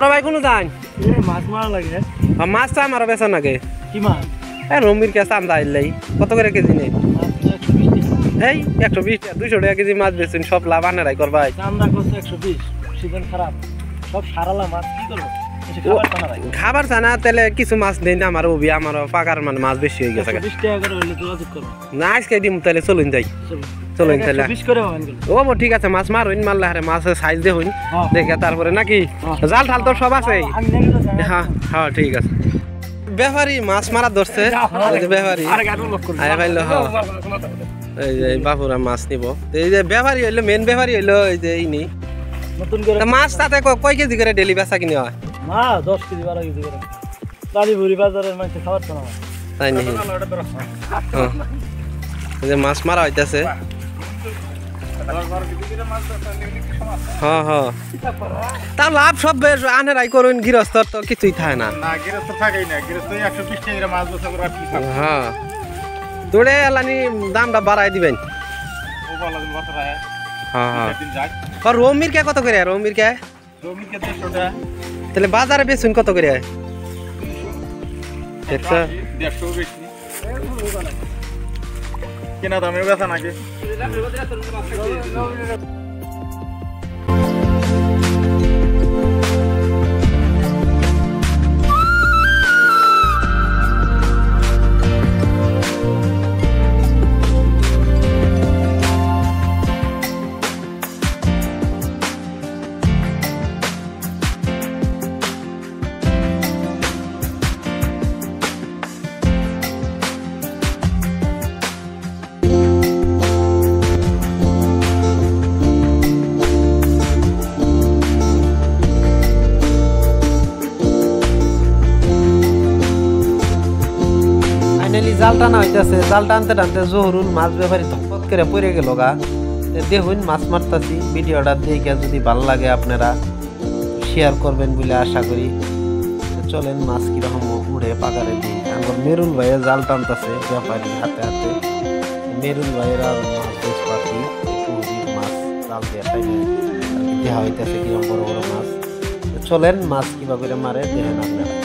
ভাই কোনো দান মাছ মারা লাগে মাছ তো আমার বেচা নাকি কি মাছ রমির কাছে আন্দা আইলাই কত করে কেজি নেই এই 120 টাকা 200 টাকা কেজি মাছ বেচুন সব লাভ আনারাই করবাই আমরা করছে 120 সিজন খারাপ সব সারালা মাছ কি করব খাবার ছানা তাহলে কিছু মাছ নেই না আমার ওবি আমার পাকার মানে মাছ বেশি হয়ে গেছে 20 টাকা করে হইলে যোগাযোগ করব না আজকে দিম তাহলে চলুন যাই চলুন তাহলে 20 করে হবেন ও ঠিক আছে মাছ মারুন মারলে হারে মাছের সাইজ দেখুন দেখে তারপরে নাকি জাল ঠাল তো সব আছে হ্যাঁ হ্যাঁ ঠিক আছে ব্যাপারী মাছ মারা ধরছে ব্যাপারী আয় ভাইলো হ্যাঁ এই যে বাবুরা মাছ নিব এই যে ব্যাপারী হইলো মেন ব্যাপারী হইলো এই যে ইনি নতুন করে মাছ তাতে কয় কেজি করে ডেলি বেচা কিনে হয় মা 10 কেজি 12 কেজি করে কালীপুরি বাজারের মাছ খাবার তো না তাই নাকি এই যে মাছ মারা হইতাছে হ্যাঁ হ্যাঁ তা লাভ সব বেশ আনেরাই করুন গৃহস্থ তো কিছুই থাকে না গৃহস্থ থাকেই না গৃহস্থ 120 টাকা মাছ বেচা করে হ্যাঁ দৌড়ে এলানি দামটা বাড়াই দিবেন হ্যাঁ হ্যাঁ রমির কে কত করে রমির কে 150 টাকা তাহলে বাজারে বেচুন কত করে 150 বেশি কেনা দামে বেচা নাকি জাল টানা হইতেছে জাল টানতে টানতে জহুরুল মাছ ব্যাপারী ধপত করে পড়ে গেল গা দেখুন মাছ মারতাছি ভিডিওটা দেখে যদি ভালো লাগে আপনারা শেয়ার করবেন বলে আশা করি চলেন মাছ কিরকম উড়ে পাকারে দিই আমার মেরুল ভাইয়ে জাল টানতেছে ব্যাপারী হাতে হাতে মেরুল ভাইয়েরা মাছ বেশ পাখি মাছ জাল দিয়ে খাইলে দেওয়া হইতেছে কিরকম বড় বড় মাছ চলেন মাছ কিবা করে মারে দেখেন আপনারা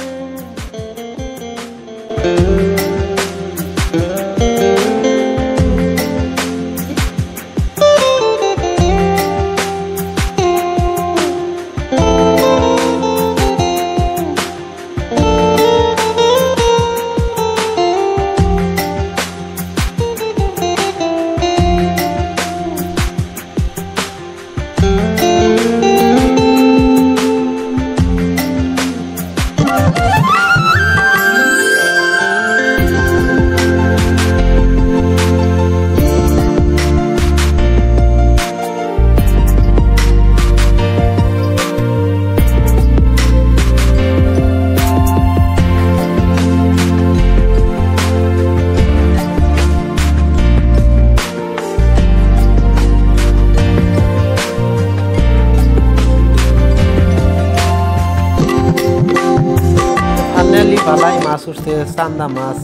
পালাই মাছ উঠছে চান্দা মাছ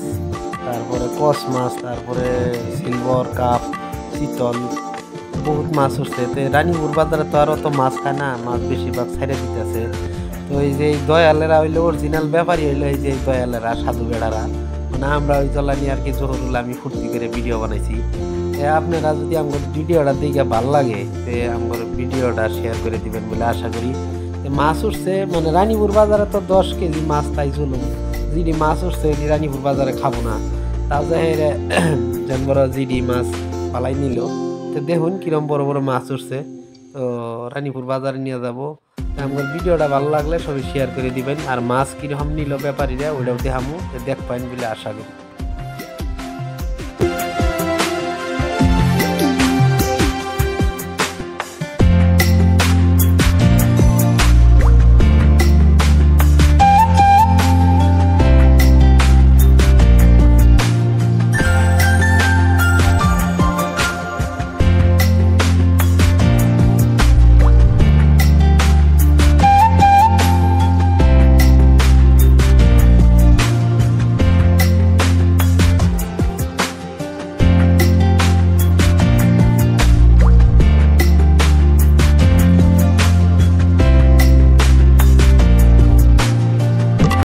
তারপরে কস মাছ তারপরে সিলভার কাপ চিতল বহুত মাছ উঠছে তো রানীপুর বাজারে তো আর অত মাছ খায় না মাছ বেশিরভাগ ছেড়ে দিতেছে তো এই যে দয়ালেরা হইলো অরিজিনাল ব্যাপারী হইলো এই যে দয়ালেরা সাধু বেড়ারা মানে আমরা ওই জ্বালানি আর কি জহরুল আমি ফুর্তি করে ভিডিও বানাইছি আপনারা যদি আমার ভিডিওটা দেখে ভালো লাগে তো আমার ভিডিওটা শেয়ার করে দিবেন বলে আশা করি মাছ উঠছে মানে রানীপুর বাজারে তো 10 কেজি মাছ তাই চলুন জিডি মাছ উঠছে রানীপুর বাজারে খাবো না তাও যেন বড় জিডি মাছ পালাই নিল তো দেখুন কিরম বড় বড় মাছ উঠছে তো রানীপুর বাজারে নিয়ে যাবো আমার ভিডিওটা ভালো লাগলে সবাই শেয়ার করে দিবেন আর মাছ কিরকম নিল ব্যাপারীরা ওইটাও দেখামো দেখ পাইন বলে আশা করি।